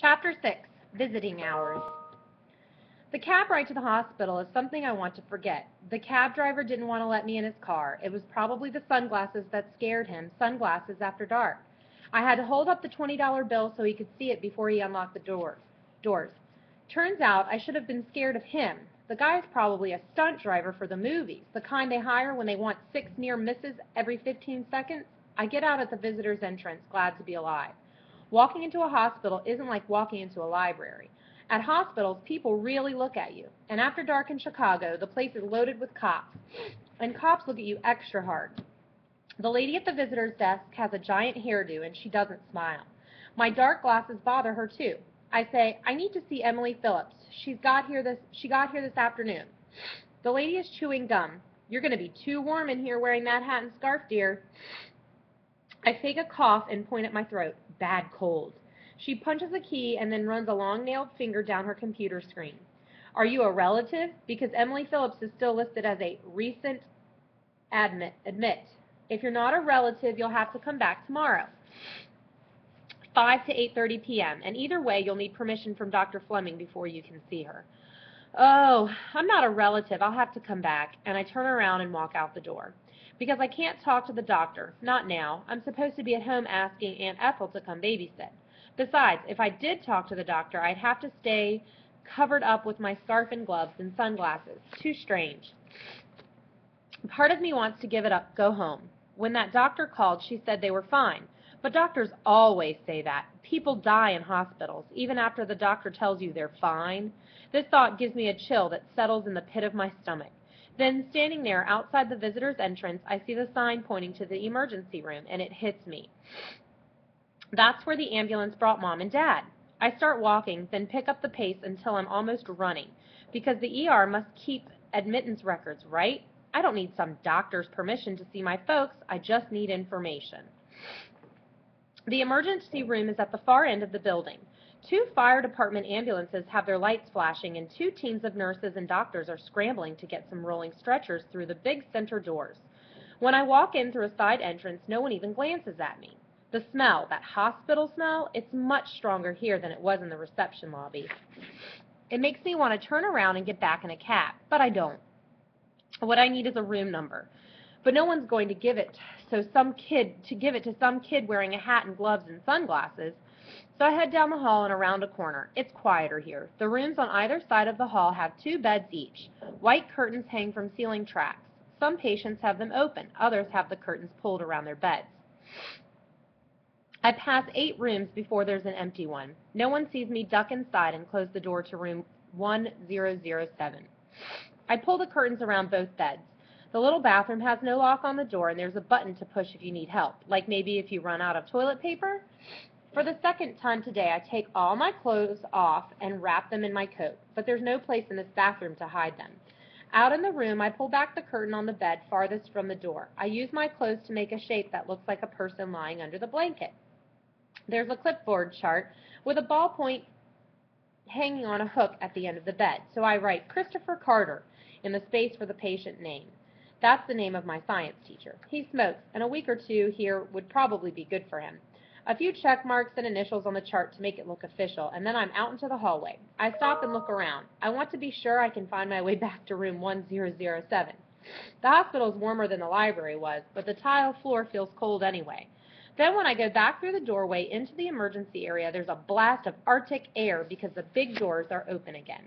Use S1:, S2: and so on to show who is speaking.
S1: Chapter 6, Visiting Hours. The cab ride to the hospital is something I want to forget. The cab driver didn't want to let me in his car. It was probably the sunglasses that scared him, sunglasses after dark. I had to hold up the $20 bill so he could see it before he unlocked the doors. Turns out I should have been scared of him. The guy's probably a stunt driver for the movies, the kind they hire when they want 6 near misses every 15 seconds. I get out at the visitor's entrance, glad to be alive. Walking into a hospital isn't like walking into a library. At hospitals, people really look at you. And after dark in Chicago, the place is loaded with cops. And cops look at you extra hard. The lady at the visitor's desk has a giant hairdo and she doesn't smile. My dark glasses bother her too. I say, I need to see Emily Phillips. She got here this afternoon. The lady is chewing gum. You're going to be too warm in here wearing that hat and scarf, dear. I fake a cough and point at my throat. Bad cold. She punches a key and then runs a long-nailed finger down her computer screen. Are you a relative? Because Emily Phillips is still listed as a recent admit. If you're not a relative, you'll have to come back tomorrow, 5 to 8:30 p.m., and either way, you'll need permission from Dr. Fleming before you can see her. Oh, I'm not a relative. I'll have to come back, and I turn around and walk out the door. Because I can't talk to the doctor. Not now. I'm supposed to be at home asking Aunt Ethel to come babysit. Besides, if I did talk to the doctor, I'd have to stay covered up with my scarf and gloves and sunglasses. Too strange. Part of me wants to give it up, go home. When that doctor called, she said they were fine. But doctors always say that. People die in hospitals, even after the doctor tells you they're fine. This thought gives me a chill that settles in the pit of my stomach. Then, standing there outside the visitor's entrance, I see the sign pointing to the emergency room, and it hits me. That's where the ambulance brought Mom and Dad. I start walking, then pick up the pace until I'm almost running, because the ER must keep admittance records, right? I don't need some doctor's permission to see my folks. I just need information. The emergency room is at the far end of the building. 2 fire department ambulances have their lights flashing, and 2 teams of nurses and doctors are scrambling to get some rolling stretchers through the big center doors. When I walk in through a side entrance, no one even glances at me. The smell, that hospital smell, it's much stronger here than it was in the reception lobby. It makes me want to turn around and get back in a cab, but I don't. What I need is a room number. But no one's going to give it to some kid wearing a hat and gloves and sunglasses. So I head down the hall and around a corner. It's quieter here. The rooms on either side of the hall have 2 beds each. White curtains hang from ceiling tracks. Some patients have them open. Others have the curtains pulled around their beds. I pass 8 rooms before there's an empty one. No one sees me duck inside and close the door to room 1007. I pull the curtains around both beds. The little bathroom has no lock on the door, and there's a button to push if you need help, like maybe if you run out of toilet paper. For the second time today, I take all my clothes off and wrap them in my coat, but there's no place in this bathroom to hide them. Out in the room, I pull back the curtain on the bed farthest from the door. I use my clothes to make a shape that looks like a person lying under the blanket. There's a clipboard chart with a ballpoint hanging on a hook at the end of the bed, so I write Christopher Carter in the space for the patient name. That's the name of my science teacher. He smokes, and a week or 2 here would probably be good for him. A few check marks and initials on the chart to make it look official, and then I'm out into the hallway. I stop and look around. I want to be sure I can find my way back to room 1007. The hospital is warmer than the library was, but the tile floor feels cold anyway. Then when I go back through the doorway into the emergency area, there's a blast of Arctic air because the big doors are open again.